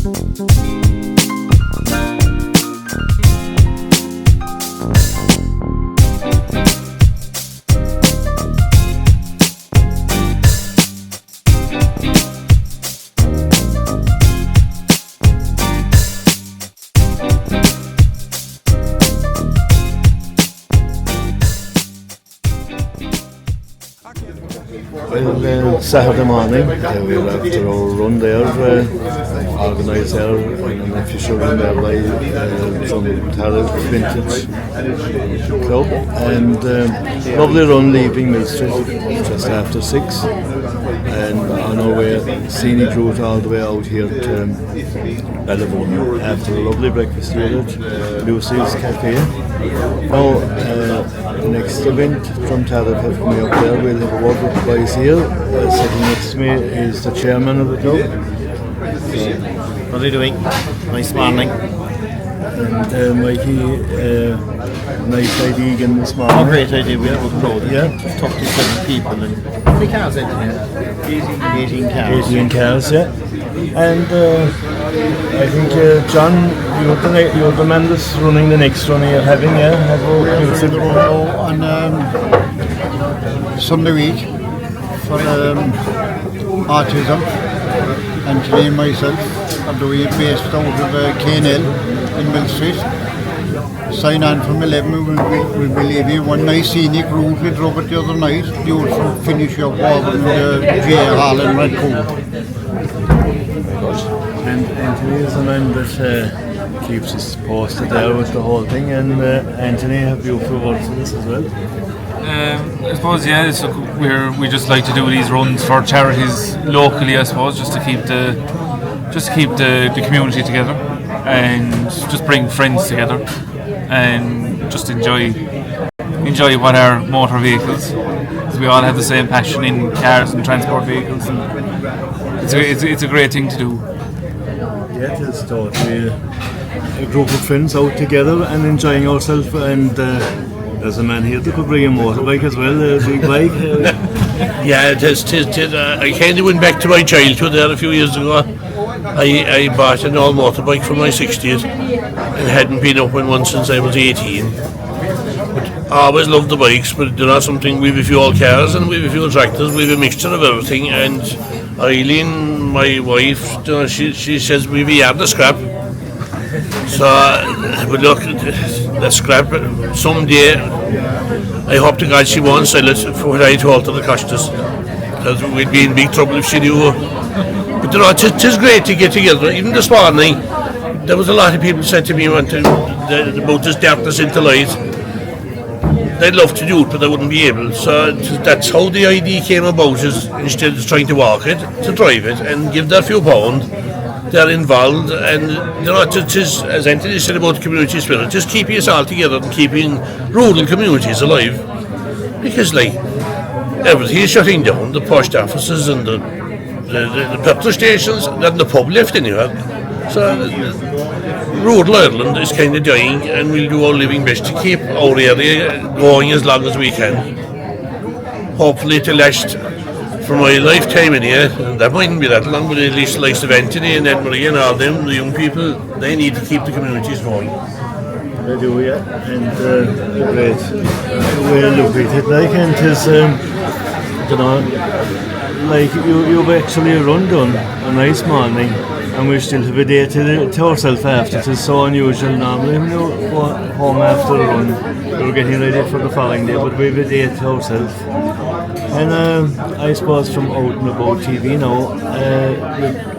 Well, Saturday morning, we were after our run there, organised there, an official run there by Dromtariffe Vintage Club, and lovely run leaving Millstreet just after 6, and on our way, scenic route all the way out here to Bellavonia after a lovely breakfast here at Lucy's Cafe. Now, the next event, Dromtariffe have me up there. We'll have a word with the boys here. Sitting next to me is the chairman of the club. What are you doing? Nice morning. And Mikey, nice idea again this morning. Oh, great idea. We have a crowd. Yeah. 37 people. And how many cars in here? 18 cars. 18 cars, yeah. And I think, John, you're the man that's running the next run you're having, yeah? On Sunday week for autism, and today myself, although we're based out of K&L in Millstreet. Sign on from 11, we'll be leaving one nice scenic route with Robert the other night, beautiful finish up over in the J Hall in Redcoat. And Anthony is the man that keeps us posted there with the whole thing, and Anthony, have beautiful words on this as well. I suppose, yeah, so we just like to do these runs for charities locally, I suppose, just to keep the community together and just bring friends together and just enjoy what our motor vehicles, because we all have the same passion in cars and transport vehicles, and it's a great thing to do. Yeah, it is totally a group of friends out together and enjoying ourselves, and there's a man here that could bring a motorbike as well, a big bike. Yeah, it is. I kind of went back to my childhood there a few years ago. I bought an old motorbike for my 60th and hadn't been up on one since I was 18. But I always loved the bikes, but there are something, we have a few old cars and we have a few tractors, we have a mixture of everything, and Eileen, my wife, she says we have a yard of scrap. So, but look, the scrap, someday, I hope to God she won't sell it for what I told her the cost us, because we'd be in big trouble if she knew. But you know, it is great to get together. Even this morning, there was a lot of people said to me about this darkness into light. They'd love to do it, but they wouldn't be able. So that's how the idea came about, is instead of trying to walk it, to drive it and give that few pound. They're involved, and you know, it is, as Anthony said about community spirit, just keeping us all together and keeping rural communities alive. Because like, everything is shutting down, the post offices and the petrol stations, and the pub left anywhere. So rural Ireland is kind of dying, and we'll do our living best to keep our area going as long as we can. Hopefully to last for my lifetime in here, and that mightn't be that long, but at least the likes of Anthony and Ed-Marie and all them, the young people, they need to keep the communities going. They do, yeah, and great way to look at it, like, and it is, you know, like, you've actually run done a nice morning, and we still have a day to ourselves after. It is so unusual normally when you go home after a run, you're getting ready for the following day, but we have a day to ourselves. And I suppose from out and about TV now,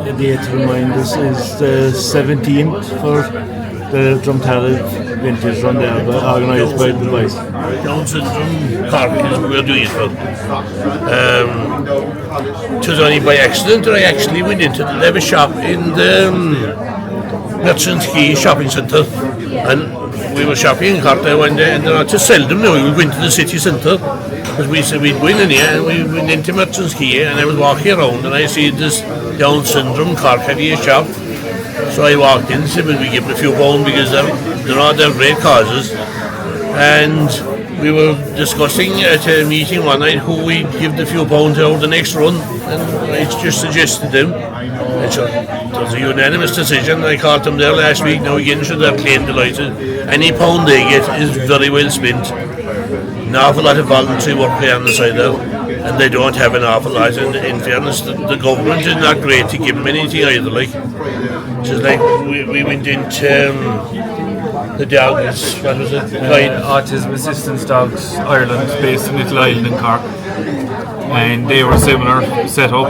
the date to remind us is the 17th for the Dromtariffe Vintage Run there, organised by the boys. Down syndrome Cork is what we're doing it for. It was only by accident that I actually went into the leather shop in the Millstreet shopping centre, and we were shopping in Cork there one day, and to sell them now we went to the city centre, because we said we'd go in here, and we went into Millstreet, and I was walking around and I see this Down syndrome Cork heavy shop. So I walked in and said, well, we give them a few pounds because they're great causes. And we were discussing at a meeting one night who we'd give the few pounds out the next run, and I just suggested them. It was a unanimous decision. I called them there last week. Now again, should have claimed delighted. Any pound they get is very well spent. An awful lot of voluntary work here on the side there, and they don't have an awful lot. And in fairness, the government is not great to give them anything either. Like, just like we went into the dogs, what was it? Autism Assistance Dogs Ireland, based in Little Island in Cork. And they were similar set up,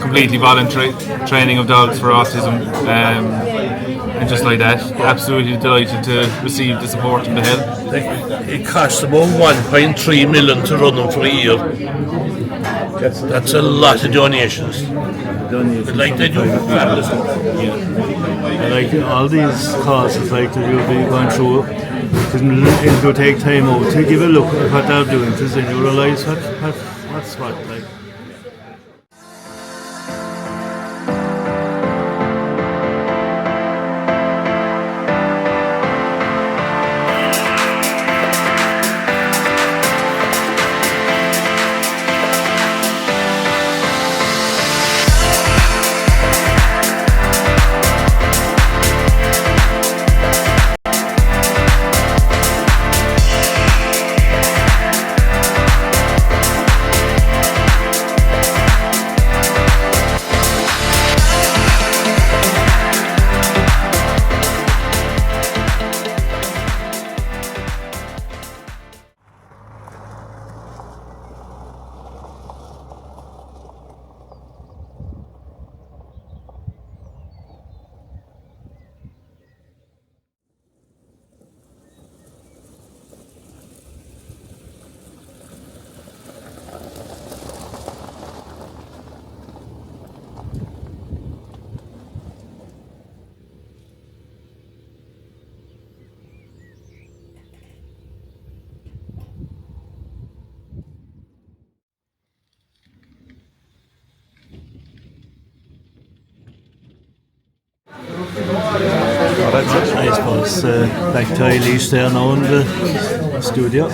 completely voluntary training of dogs for autism, and just like that, absolutely delighted to receive the support and the help. It costs about 1.3 million to run them for a year. That's a lot of donations. But like they do fabulous. Like all these causes, like that you'll be going through, it will take time out to give a look at what they're doing, to then you realise what's what, like. I suppose back to Eilish there now in the studio.